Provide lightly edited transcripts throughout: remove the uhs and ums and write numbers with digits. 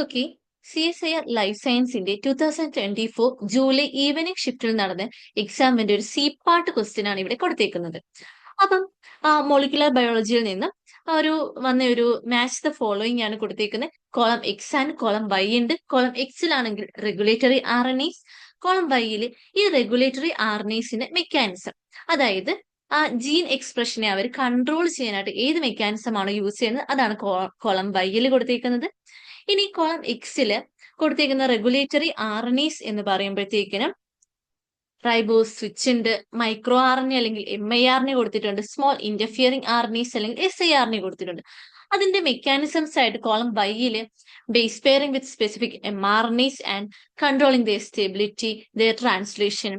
Okay. CSIR life സയൻസിന്റെ 2024 July evening ഷിഫ്റ്റിൽ നടന്ന എക്സാമിന്റെ ഒരു സി പാർട്ട് ക്വസ്റ്റ്യൻ ആണ് ഇവിടെ കൊടുത്തേക്കുന്നത്. അപ്പം മോളിക്കുലർ ബയോളജിയിൽ നിന്ന് ഒരു മാച്ച് ദ ഫോളോയിങ് ആണ് കൊടുത്തേക്കുന്നത്. Column X and column Y ഉണ്ട്. കോളം എക്സിലാണെങ്കിൽ റെഗുലേറ്ററി RNAs, കോളം വൈയിൽ ഈ റെഗുലേറ്ററി RNAസിന്റെ മെക്കാനിസം, അതായത് ജീൻ എക്സ്പ്രഷനെ അവർ കൺട്രോൾ ചെയ്യാനായിട്ട് ഏത് മെക്കാനിസം ആണ് യൂസ് ചെയ്യുന്നത് അതാണ് കോളം വൈയിൽ കൊടുത്തേക്കുന്നത്. ഇനി കോളം എക്സില് കൊടുത്തേക്കുന്ന റെഗുലേറ്ററി RNAs എന്ന് പറയുമ്പോഴത്തേക്കിനും റൈബോസ് സ്വിച്ച് ഉണ്ട്, മൈക്രോ RNA അല്ലെങ്കിൽ MIRNA കൊടുത്തിട്ടുണ്ട്, സ്മോൾ ഇന്റർഫിയറിംഗ് RNAs അല്ലെങ്കിൽ SIRNA കൊടുത്തിട്ടുണ്ട്. അതിന്റെ മെക്കാനിസംസ് ആയിട്ട് കോളം വൈയില് base pairing with specific mRNAs and controlling their stability, their translation.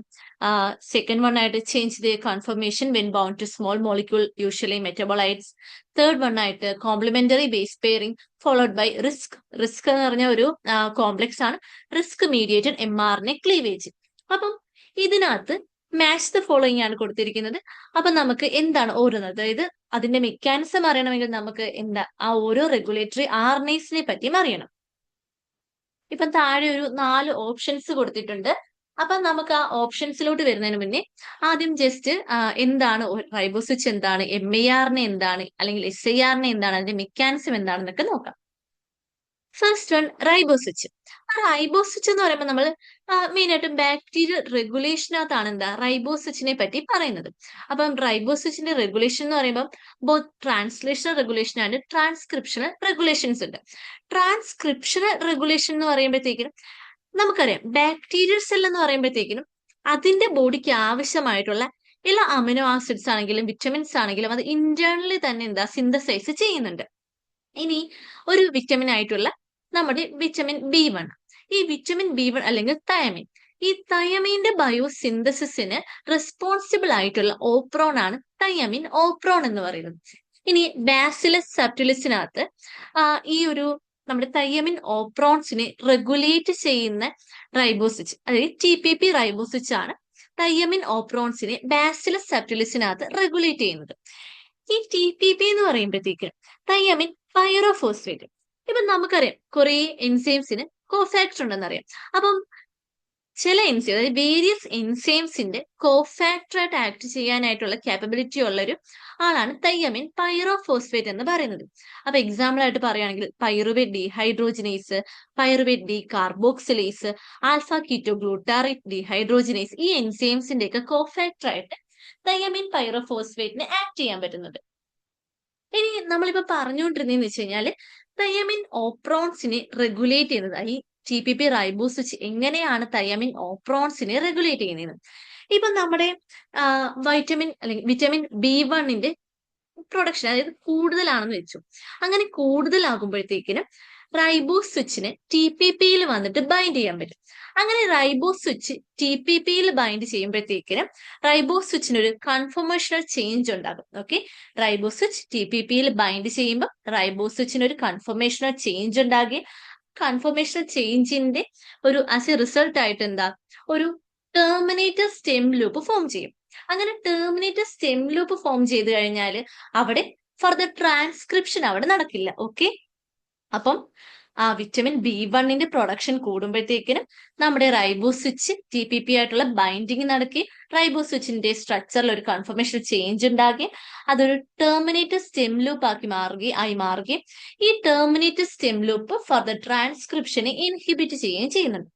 Second one ആയിട്ട് change their conformation when bound to small molecule usually metabolites. Third one ആയിട്ട് complementary base pairing followed by RISC എന്ന് പറഞ്ഞ ഒരു complex ആണ്, risk mediated mRNA cleavage. അപ്പം ഇതിനകത്ത് match the following ആണ് കൊടുത്തിരിക്കുന്നത്. അപ്പൊ നമുക്ക് എന്താണ് ഓരോന്നത്, അതായത് അതിന്റെ മെക്കാനിസം അറിയണമെങ്കിൽ നമുക്ക് ഓരോ റെഗുലേറ്ററി RNAസിനെ പറ്റിയും അറിയണം. ഇപ്പൊ താഴെ ഒരു 4 ഓപ്ഷൻസ് കൊടുത്തിട്ടുണ്ട്. അപ്പൊ നമുക്ക് ആ ഓപ്ഷൻസിലോട്ട് വരുന്നതിന് മുന്നേ ആദ്യം ജസ്റ്റ് എന്താണ് റൈബോസ്വിച്ച്, എന്താണ് MIRNA, എന്താണ് അല്ലെങ്കിൽ SIRNA എന്താണ്, അതിന്റെ മെക്കാനിസം എന്താണെന്നൊക്കെ നോക്കാം. First one റൈബോസ്വിച്ച്. റൈബോസ്വിച്ച് എന്ന് പറയുമ്പോൾ നമ്മൾ മെയിൻ ആയിട്ടും ബാക്ടീരിയൽ റെഗുലേഷനകത്താണ് റൈബോസ്വിച്ചിനെ പറ്റി പറയുന്നത്. അപ്പം റൈബോസ്വിച്ചിന്റെ റെഗുലേഷൻ എന്ന് പറയുമ്പോൾ both translational regulation and transcriptional regulations ഉണ്ട്. ട്രാൻസ്ക്രിപ്ഷണൽ റെഗുലേഷൻ എന്ന് പറയുമ്പോഴത്തേക്കിനും നമുക്കറിയാം ബാക്ടീരിയൽ സെൽ എന്ന് പറയുമ്പോഴത്തേക്കിനും അതിന്റെ ബോഡിക്ക് ആവശ്യമായിട്ടുള്ള എല്ലാ അമിനോ ആസിഡ്സ് ആണെങ്കിലും വിറ്റമിൻസ് ആണെങ്കിലും അത് ഇന്റേണലി തന്നെ സിന്തസൈസ് ചെയ്യുന്നുണ്ട്. ഇനി ഒരു വിറ്റമിൻ ആയിട്ടുള്ള നമ്മുടെ വിറ്റമിൻ B1, ഈ വിറ്റമിൻ B1 അല്ലെങ്കിൽ തയമിൻ, ഈ തയമിന്റെ ബയോസിന്തസിസിന് റെസ്പോൺസിബിൾ ആയിട്ടുള്ള ഓപ്രോൺ ആണ് തയമിൻ ഓപ്രോൺ എന്ന് പറയുന്നത്. ഇനി ബാസിലസ് സബ്റ്റിലിസിനകത്ത് നമ്മുടെ തയമിൻ ഓപ്രോൺസിനെ റെഗുലേറ്റ് ചെയ്യുന്ന റൈബോസ്വിച്ച്, അതായത് TPP റൈബോസ്വിച്ച് ആണ് തയമിൻ ഓപ്രോൺസിനെ ബാസിലസ് സബ്റ്റിലിസിനകത്ത് റെഗുലേറ്റ് ചെയ്യുന്നത്. ഈ TPP എന്ന് പറയുമ്പോഴത്തേക്ക് തയമിൻ പൈറോഫോസ്ഫേറ്റ്. ഇപ്പൊ നമുക്കറിയാം കുറെ എൻസൈംസിന് കോഫാക്ടർ ഉണ്ടെന്നറിയാം. അപ്പം ചില എൻസൈം, അതായത് വേരിയസ് എൻസൈംസിന്റെ കോഫാക്ടറായിട്ട് ആക്ട് ചെയ്യാനായിട്ടുള്ള കാപ്പബിലിറ്റി ഉള്ള ഒരു ആളാണ് തയമിൻ പൈറോഫോസ്ഫേറ്റ് എന്ന് പറയുന്നത്. അപ്പൊ എക്സാമ്പിൾ ആയിട്ട് പറയുകയാണെങ്കിൽ pyruvate dehydrogenase, pyruvate D carboxylase, alpha keto glutarate dehydrogenase, ഈ എൻസൈംസിന്റെ ഒക്കെ കോഫാക്ടറായിട്ട് തയമിൻ പൈറോഫോസ്ഫേറ്റിന് ആക്ട് ചെയ്യാൻ പറ്റുന്നുണ്ട്. ഇനി നമ്മളിപ്പോ പറഞ്ഞുകൊണ്ടിരുന്നതെന്ന് വെച്ച് കഴിഞ്ഞാല് തയമിൻ ഓപ്രോൺസിനെ റെഗുലേറ്റ് ചെയ്യുന്നത്, ഈ TPP റൈബോസ്വിച്ച് എങ്ങനെയാണ് തയമിൻ ഓപ്രോൺസിനെ റെഗുലേറ്റ് ചെയ്യുന്നത്. ഇപ്പൊ നമ്മുടെ വിറ്റമിൻ B1ന്റെ പ്രൊഡക്ഷൻ, അതായത് കൂടുതലാണെന്ന് വെച്ചു. അങ്ങനെ കൂടുതലാകുമ്പോഴത്തേക്കിനും റൈബോസ്വിച്ചിന് TPPയിൽ വന്നിട്ട് ബൈൻഡ് ചെയ്യാൻ പറ്റും. അങ്ങനെ റൈബോസ്വിച്ച് TPPയിൽ ബൈൻഡ് ചെയ്യുമ്പോഴത്തേക്കിനും റൈബോസ്വിച്ചിന് ഒരു കൺഫർമേഷണൽ ചേഞ്ച് ഉണ്ടാകും. ഓക്കെ, റൈബോസ്വിച്ച് TPPയിൽ ബൈൻഡ് ചെയ്യുമ്പോൾ റൈബോസ്വിച്ചിന് ഒരു കൺഫർമേഷണൽ ചേഞ്ച് ഉണ്ടാകുകയും കൺഫർമേഷണൽ ചേഞ്ചിന്റെ ആസ് എ റിസൾട്ട് ആയിട്ട് ഒരു ടെർമിനേറ്റർ സ്റ്റെം ലൂപ്പ് ഫോം ചെയ്യും. അങ്ങനെ ടെർമിനേറ്റർ സ്റ്റെം ലൂപ്പ് ഫോം ചെയ്ത് കഴിഞ്ഞാൽ അവിടെ ഫർദർ ട്രാൻസ്ക്രിപ്ഷൻ അവിടെ നടക്കില്ല. ഓക്കെ, അപ്പം വിറ്റമിൻ B1ന്റെ പ്രൊഡക്ഷൻ കൂടുമ്പോഴത്തേക്കിനും നമ്മുടെ റൈബോസ്വിച്ച് TPP ആയിട്ടുള്ള ബൈൻഡിങ് നടക്കുകയും റൈബോസ്വിച്ചിന്റെ സ്ട്രക്ചറിൽ ഒരു കൺഫർമേഷൻ ചേഞ്ച് ഉണ്ടാകുകയും അതൊരു ടെർമിനേറ്റർ സ്റ്റെം ലൂപ്പ് മാറുകയും ഈ ടെർമിനേറ്റർ സ്റ്റെം ലൂപ്പ് ഫർദർ ട്രാൻസ്ക്രിപ്ഷനെ ഇൻഹിബിറ്റ് ചെയ്യുകയും ചെയ്യുന്നുണ്ട്.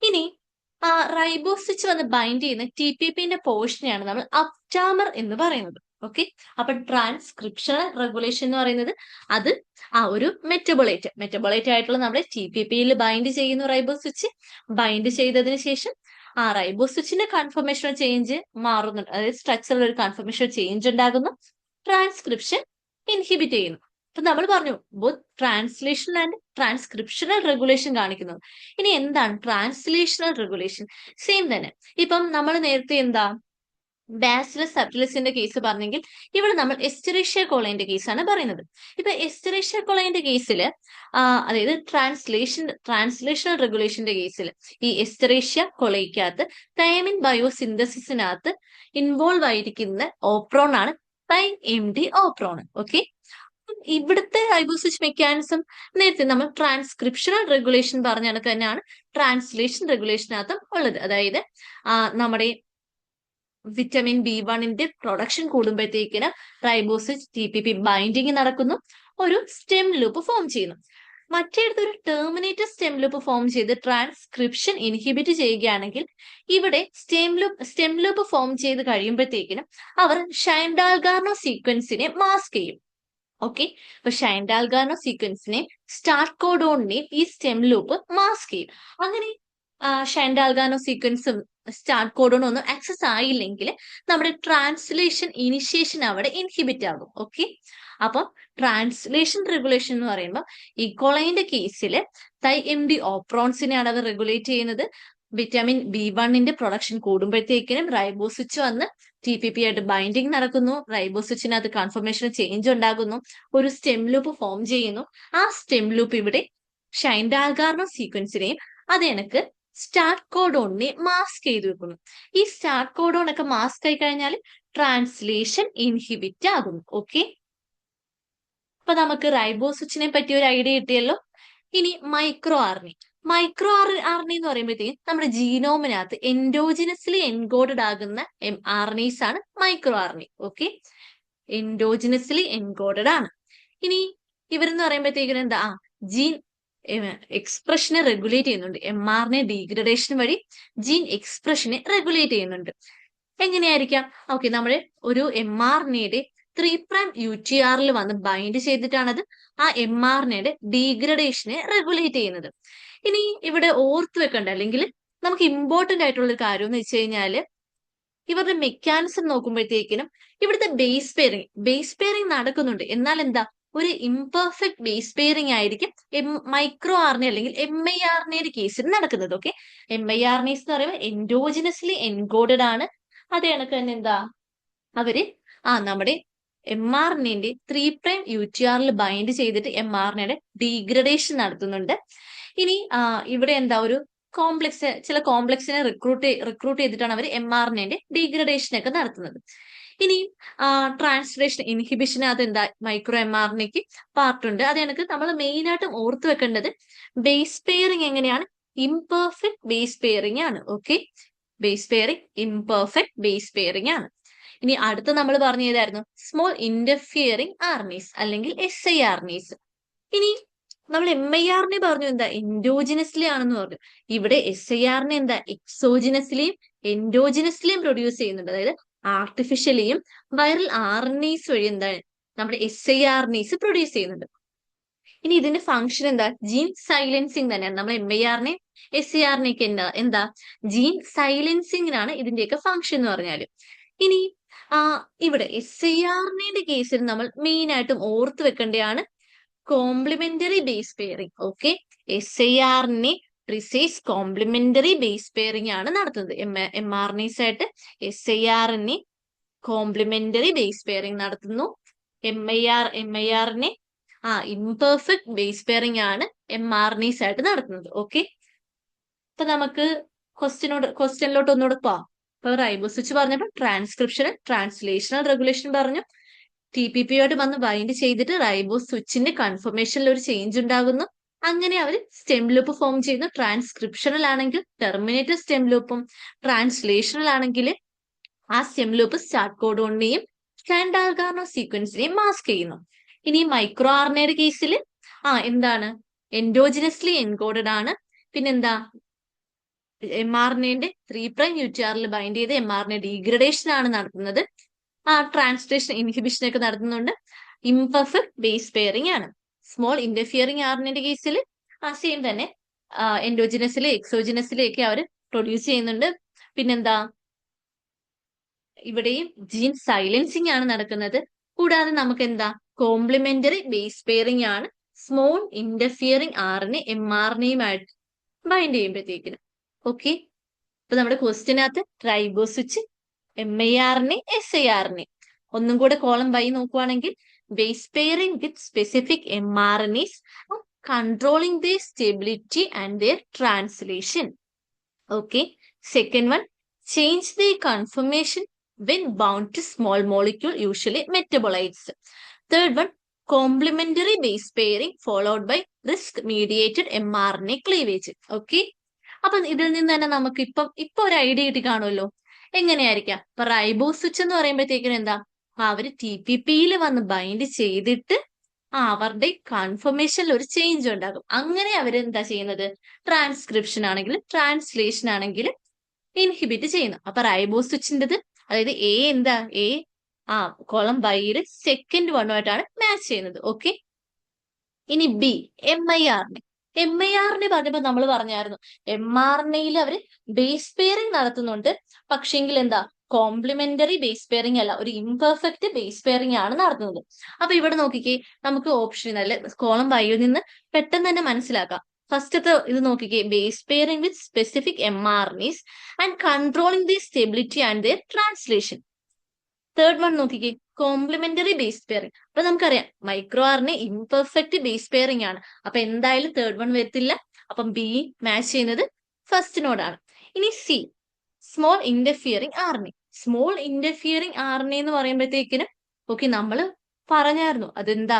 ഇനി റൈബോസ്വിച്ച് വന്ന് ബൈൻഡ് ചെയ്യുന്ന TPPന്റെ പോർഷനെയാണ് നമ്മൾ അപ്റ്റാമർ എന്ന് പറയുന്നത്. ഓക്കെ, അപ്പൊ ട്രാൻസ്ക്രിപ്ഷണൽ റെഗുലേഷൻ എന്ന് പറയുന്നത് അത് ഒരു മെറ്റബോളൈറ്റ് ആയിട്ടുള്ള നമ്മുടെ TPPയിൽ ബൈൻഡ് ചെയ്യുന്നു റൈബോസ്വിച്ച്. ബൈൻഡ് ചെയ്തതിന് ശേഷം റൈബോസ്വിച്ചിന്റെ കൺഫർമേഷണൽ ചേഞ്ച് മാറുന്നുണ്ട്, അതായത് സ്ട്രക്ചറിൽ ഒരു കൺഫർമേഷണൽ ചേഞ്ച് ഉണ്ടാകുന്നു, ട്രാൻസ്ക്രിപ്ഷൻ ഇൻഹിബിറ്റ് ചെയ്യുന്നു. അപ്പൊ നമ്മൾ പറഞ്ഞു both translational and transcriptional regulation കാണിക്കുന്നത്. ഇനി എന്താണ് ട്രാൻസ്ലേഷണൽ റെഗുലേഷൻ? സെയിം തന്നെ. ഇപ്പം നമ്മൾ നേരത്തെ ബാസിലസ് സബ്റ്റിലിസിന്റെ കേസ് പറഞ്ഞെങ്കിൽ ഇവിടെ നമ്മൾ എസ്ചെറിഷ്യ കോളൈന്റെ കേസാണ് പറയുന്നത്. ഇപ്പൊ എസ്ചെറിഷ്യ കോളൈന്റെ കേസിൽ അതായത് ട്രാൻസ്ലേഷണൽ റെഗുലേഷന്റെ കേസിൽ ഈ എസ്ചെറിഷ്യ കോളയ്ക്കകത്ത് തയമിൻ ബയോസിന്തസിസിനകത്ത് ഇൻവോൾവ് ആയിരിക്കുന്ന ഓപ്രോൺ ആണ് തൈം MD ഓപ്രോൺ. ഓക്കെ, ഇവിടുത്തെ റൈബോസ്വിച്ച് മെക്കാനിസം നേരത്തെ നമ്മൾ ട്രാൻസ്ക്രിപ്ഷണൽ റെഗുലേഷൻ പറഞ്ഞ കണക്ക് തന്നെയാണ് ട്രാൻസ്ലേഷൻ റെഗുലേഷനകത്തും ഉള്ളത്. അതായത് നമ്മുടെ വിറ്റമിൻ B1 പ്രൊഡക്ഷൻ കൂടുമ്പോഴത്തേക്കിന് റൈബോസിസ് TPP ബൈൻഡിങ് നടക്കുന്നു, ഒരു സ്റ്റെം ലൂപ്പ് ഫോം ചെയ്യുന്നു. മറ്റേടത്ത് ഒരു ടെർമിനേറ്റർ സ്റ്റെം ലൂപ്പ് ഫോം ചെയ്ത് ട്രാൻസ്ക്രിപ്ഷൻ ഇൻഹിബിറ്റ് ചെയ്യുകയാണെങ്കിൽ ഇവിടെ സ്റ്റെം ലൂപ്പ് ഫോം ചെയ്ത് കഴിയുമ്പോഴത്തേക്കിനും അവർ ഷൈൻഡാൽഗാർനോ സീക്വൻസിനെ മാസ്ക് ചെയ്യും. ഓക്കെ, അപ്പൊ ഷൈൻഡാൽഗാർനോ സീക്വൻസിനെ സ്റ്റാർട്ട് കോഡോണിനെയും ഈ സ്റ്റെം ലൂപ്പ് മാസ്ക് ചെയ്യും. അങ്ങനെ ഷൈൻഡാൽഗാർനോ സീക്വൻസും സ്റ്റാർട്ട് കോഡോണും ഒന്നും ആക്സസ് ആയില്ലെങ്കിൽ നമ്മുടെ ട്രാൻസ്ലേഷൻ ഇനിഷ്യേഷൻ അവിടെ ഇൻഹിബിറ്റ് ആകും. ഓക്കെ, അപ്പം ട്രാൻസ്ലേഷൻ റെഗുലേഷൻ എന്ന് പറയുമ്പോൾ ഇക്കോളൈന്റെ കേസിൽ THY-MD ഓപ്രോൺസിനെയാണ് അവർ റെഗുലേറ്റ് ചെയ്യുന്നത്. വിറ്റാമിൻ B1 പ്രൊഡക്ഷൻ കൂടുമ്പോഴത്തേക്കിനും റൈബോസ്വിച്ച് വന്ന് TPP ആയിട്ട് ബൈൻഡിങ് നടക്കുന്നു, റൈബോസ്വിച്ചിനകത്ത് കൺഫർമേഷൻ ചേഞ്ച് ഉണ്ടാകുന്നു, ഒരു സ്റ്റെം ലൂപ്പ് ഫോം ചെയ്യുന്നു. ആ സ്റ്റെം ലൂപ്പ് ഇവിടെ ഷൈൻഡാൽഗാർനോ സീക്വൻസിനെയും അത് എനിക്ക് സ്റ്റാർട്ട് കോഡോണിനെ മാസ്ക് ചെയ്ത് വെക്കുന്നു. ഈ സ്റ്റാർട്ട് കോഡോൺ ഒക്കെ മാസ്ക് ആയി കഴിഞ്ഞാൽ ട്രാൻസ്ലേഷൻ ഇൻഹിബിറ്റ് ആകുന്നു. ഓക്കെ, അപ്പൊ നമുക്ക് റൈബോസ്വിച്ചിനെ പറ്റി ഒരു ഐഡിയ കിട്ടിയല്ലോ. ഇനി മൈക്രോ ആർഎൻഎ എന്ന് പറയുമ്പോഴത്തേക്കും നമ്മുടെ ജീനോമിനകത്ത് എൻഡോജിനസ്ലി എൻകോഡഡ് ആകുന്ന RNAs ആണ് മൈക്രോ ആർഎൻഎ. ഓക്കെ, എൻഡോജിനസ്ലി എൻകോഡഡ് ആണ്. ഇനി ഇവരെന്ന് പറയുമ്പോഴത്തേക്കും എന്താ, ജീൻ എക്സ്പ്രഷനെ റെഗുലേറ്റ് ചെയ്യുന്നുണ്ട്. mRNA ഡീഗ്രഡേഷൻ വഴി ജീൻ എക്സ്പ്രഷനെ റെഗുലേറ്റ് ചെയ്യുന്നുണ്ട്. എങ്ങനെയായിരിക്കാം? ഓക്കെ, നമ്മുടെ ഒരു mRNAയുടെ 3' UTR വന്ന് ബൈൻഡ് ചെയ്തിട്ടാണത് ആ mRNAയുടെ ഡീഗ്രഡേഷനെ റെഗുലേറ്റ് ചെയ്യുന്നത്. ഇനി ഇവിടെ ഓർത്ത് വെക്കണ്ട, അല്ലെങ്കിൽ നമുക്ക് ഇമ്പോർട്ടന്റ് ആയിട്ടുള്ള ഒരു കാര്യം എന്ന് വെച്ച് കഴിഞ്ഞാല് ഇവരുടെ മെക്കാനിസം നോക്കുമ്പോഴത്തേക്കിനും ഇവിടുത്തെ ബേസ് പെയറിംഗ് നടക്കുന്നുണ്ട്. എന്നാൽ എന്താ, ഒരു ഇംപെർഫെക്റ്റ് ബേസ് പെയറിംഗ് ആയിരിക്കും മൈക്രോ ആർഎൻഎ അല്ലെങ്കിൽ MIRNA കേസിൽ നടക്കുന്നത്. ഓക്കെ, MIRNAs എന്ന് പറയുമ്പോൾ എൻഡോജിനസ്ലി എൻകോഡഡ് ആണ്. അതേ കണക്ക് തന്നെ എന്താ, അവര് നമ്മുടെ mRNA 3' UTR ബൈൻഡ് ചെയ്തിട്ട് mRNAയുടെ ഡീഗ്രഡേഷൻ നടത്തുന്നുണ്ട്. ഇനി ഇവിടെ എന്താ, ഒരു ചില കോംപ്ലക്സിനെ റിക്രൂട്ട് ചെയ്തിട്ടാണ് അവർ mRNA ഡീഗ്രഡേഷൻ ഒക്കെ നടത്തുന്നത്. ഇനി ട്രാൻസ്ലേഷൻ ഇൻഹിബിഷനകത്ത് എന്താ, മൈക്രോ mRNAക്ക് പാർട്ടുണ്ട്. അത് കണക്ക് നമ്മൾ മെയിൻ ആയിട്ടും ഓർത്ത് വെക്കേണ്ടത് ബേസ് പെയറിംഗ് എങ്ങനെയാണ്, ഇംപെർഫെക്റ്റ് ബേസ് പെയറിംഗ് ആണ്. Okay, base pairing imperfect base pairing ആണ്. ഇനി അടുത്ത് നമ്മൾ പറഞ്ഞു ചെയ്തായിരുന്നു സ്മോൾ ഇന്റർഫിയറിംഗ് RNAs അല്ലെങ്കിൽ siRNAs. ഇനി നമ്മൾ MIRNA പറഞ്ഞു എന്താ, എൻഡോജിനസ്ലി ആണെന്ന് പറഞ്ഞു. ഇവിടെ siRNA എന്താ, എക്സോജിനസ്ലിയും എൻഡോജിനസ്ലിയും പ്രൊഡ്യൂസ് ചെയ്യുന്നുണ്ട്. അതായത് ആർട്ടിഫിഷ്യലിയും വൈറൽ RNAs വഴി എന്താണ് നമ്മുടെ siRNAs പ്രൊഡ്യൂസ് ചെയ്യുന്നുണ്ട്. ഇനി ഇതിന്റെ ഫംഗ്ഷൻ എന്താ, ജീൻ സൈലൻസിങ് തന്നെയാണ്. നമ്മൾ MIRNA siRNA എന്താ ജീൻ സൈലൻസിങ്ങിനാണ് ഇതിന്റെയൊക്കെ ഫംഗ്ഷൻ എന്ന് പറഞ്ഞാല്. ഇനി ഇവിടെ siRNA കേസിൽ നമ്മൾ മെയിൻ ആയിട്ടും ഓർത്ത് വെക്കേണ്ടതാണ് complementary base pairing. Okay, siRNA precise complementary base pairing ആണ് നടത്തുന്നത്. mRNAs ആയിട്ട് siRNA കോംപ്ലിമെന്ററി ബേസ് പെയറിംഗ് നടത്തുന്നു. MIRNA ഇംപെർഫെക്റ്റ് ബേസ് പെയറിംഗ് ആണ് mRNAs ആയിട്ട് നടത്തുന്നത്. ഓക്കെ, അപ്പൊ നമുക്ക് ക്വസ്റ്റ്യനിലോട്ട് ഒന്നുകൂടെ പോവാം. ഇപ്പൊ റൈബോസ്വിച്ച് പറഞ്ഞപ്പോൾ ട്രാൻസ്ലേഷണൽ റെഗുലേഷൻ പറഞ്ഞു. TPP ആയിട്ട് വന്ന് ബൈൻഡ് ചെയ്തിട്ട് റൈബോസ്വിച്ചിന്റെ കൺഫർമേഷനിൽ ഒരു ചേഞ്ച് ഉണ്ടാകുന്നു. അങ്ങനെ അവർ സ്റ്റെം ലൂപ്പ് ഫോം ചെയ്യുന്നു. ട്രാൻസ്ക്രിപ്ഷണൽ ആണെങ്കിൽ ടെർമിനേറ്റർ സ്റ്റെം ലൂപ്പും, ട്രാൻസ്ലേഷണൽ ആണെങ്കിൽ ആ സ്റ്റെം ലൂപ്പ് സ്റ്റാർട്ട് കോഡോണിനെയും ഷൈൻഡാൽഗാർനോ സീക്വൻസിനെയും മാസ്ക് ചെയ്യുന്നു. ഇനി മൈക്രോ ആർഎൻഎയുടെ കേസിൽ എന്താണ്, എൻഡോജിനസ്ലി എൻകോഡഡ് ആണ്. പിന്നെന്താ, mRNA 3' UTR ബൈൻഡ് ചെയ്ത് mRNA ഡീഗ്രഡേഷൻ ആണ് നടത്തുന്നത്. ട്രാൻസ്ലേഷൻ ഇൻഹിബിഷൻ ഒക്കെ നടത്തുന്നുണ്ട്. ഇംപെർഫെക്റ്റ് ബേസ് പെയറിംഗ് ആണ്. സ്മോൾ ഇന്റർഫിയറിംഗ് RNA കേസിൽ സെയിം തന്നെ എൻഡോജിനസിലെ എക്സോജിനസിലെ ഒക്കെ അവർ പ്രൊഡ്യൂസ് ചെയ്യുന്നുണ്ട്. പിന്നെന്താ, ഇവിടെയും ജീൻ സൈലൻസിങ് ആണ് നടക്കുന്നത്. കൂടാതെ നമുക്ക് എന്താ, കോംപ്ലിമെന്ററി ബേസ് പെയറിംഗ് ആണ് സ്മോൾ ഇന്റർഫിയറിംഗ് RNA mRNAയുമായിട്ട് ബൈൻഡ് ചെയ്യുമ്പോഴത്തേക്കിനും. ഓക്കെ, ഇപ്പൊ നമ്മുടെ ക്വസ്റ്റ്യനകത്ത് റൈബോസ്വിച്ച്, MIRNA siRNA. ഒന്നും കൂടെ കോളം ബൈ നോക്കുവാണെങ്കിൽ base pairing with specific mRNAs controlling their stability and their translation. Okay, second one, change their conformation when bound to small molecule, usually metabolites. Third one, complementary base pairing followed by RISC mediated mRNA cleavage. Okay, അപ്പൊ ഇതിൽ നിന്ന് തന്നെ നമുക്ക് ഇപ്പൊ ഒരു idea കിട്ടി കാണുമല്ലോ. എങ്ങനെയായിരിക്കാം? ഇപ്പൊ റൈബോസ് സ്വിച്ച് എന്ന് പറയുമ്പോഴത്തേക്കിനും എന്താ, അവര് TPPയിൽ വന്ന് ബൈൻഡ് ചെയ്തിട്ട് അവരുടെ കൺഫർമേഷനിൽ ഒരു ചേഞ്ച് ഉണ്ടാകും. അങ്ങനെ അവരെന്താ ചെയ്യുന്നത്? ട്രാൻസ്ക്രിപ്ഷൻ ആണെങ്കിലും ട്രാൻസ്ലേഷൻ ആണെങ്കിലും ഇൻഹിബിറ്റ് ചെയ്യുന്നു. അപ്പൊ റൈബോസ് സ്വിച്ചിൻ്റെത്, അതായത് എ കോളം ബൈയുടെ സെക്കൻഡ് വണ്ണുമായിട്ടാണ് മാച്ച് ചെയ്യുന്നത്. ഓക്കെ, ഇനി ബി mRNA. mRNA പറഞ്ഞപ്പോ നമ്മൾ പറഞ്ഞായിരുന്നു mRNAയിൽ അവര് ബേസ് പെയറിംഗ് നടത്തുന്നുണ്ട്, പക്ഷെങ്കിൽ എന്താ, കോംപ്ലിമെന്ററി ബേസ് പെയറിംഗ് അല്ല, ഒരു ഇംപെർഫെക്റ്റ് ബേസ് പെയറിംഗ് ആണ് നടത്തുന്നത്. അപ്പൊ ഇവിടെ നോക്കിക്കേ, നമുക്ക് ഓപ്ഷൻ അല്ലെ കോളം ബൈയിൽ നിന്ന് പെട്ടെന്ന് തന്നെ മനസ്സിലാക്കാം. ഫസ്റ്റത്തെ ഇത് നോക്കിക്കേ, base pairing with specific mRNAs and controlling the stability and their translation. Third one നോക്കിക്കേ, കോംപ്ലിമെന്ററി ബേസ് പെയറിംഗ്. അപ്പൊ നമുക്കറിയാം micro RNA imperfect base pairing ആണ്. അപ്പൊ എന്തായാലും തേർഡ് വൺ വരത്തില്ല. അപ്പം ബി മാച്ച് ചെയ്യുന്നത് ഫസ്റ്റിനോടാണ്. ഇനി C, small interfering RNA. Small interfering RNA എന്ന് പറയുമ്പോഴത്തേക്കിനും ഓക്കെ, നമ്മൾ പറഞ്ഞായിരുന്നു അതെന്താ,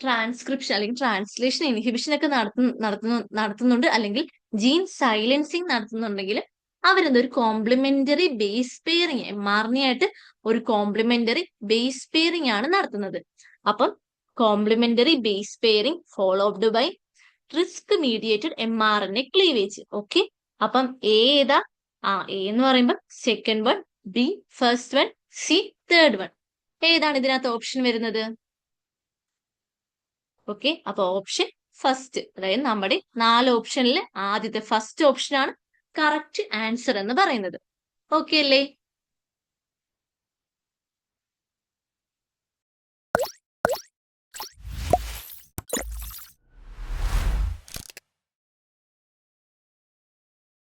ട്രാൻസ്ക്രിപ്ഷൻ അല്ലെങ്കിൽ ട്രാൻസ്ലേഷൻ ഇൻഹിബിഷൻ ഒക്കെ നടത്തുന്നുണ്ട്, അല്ലെങ്കിൽ ജീൻ സൈലൻസിങ് നടത്തുന്നുണ്ടെങ്കിൽ അവരെന്താ, ഒരു കോംപ്ലിമെന്ററി ബേസ് പെയറിംഗ് mRNA ആയിട്ട് ഒരു കോംപ്ലിമെന്ററി ബേസ് പെയറിംഗ് ആണ് നടത്തുന്നത്. അപ്പം complementary base pairing followed by RISC mediated mRNA cleavage. Okay, അപ്പം ഏതാ? എ എന്ന് പറയുമ്പോൾ second one, B first one, C third one. ഏതാണ് ഇതിനകത്ത് ഓപ്ഷൻ വരുന്നത്? ഓക്കെ, അപ്പൊ ഓപ്ഷൻ ഫസ്റ്റ്, അതായത് നമ്മുടെ 4 ഓപ്ഷനിൽ ആദ്യത്തെ ഫസ്റ്റ് ഓപ്ഷൻ ആണ് കറക്റ്റ് ആൻസർ എന്ന് പറയുന്നത്. ഓക്കെ അല്ലേ?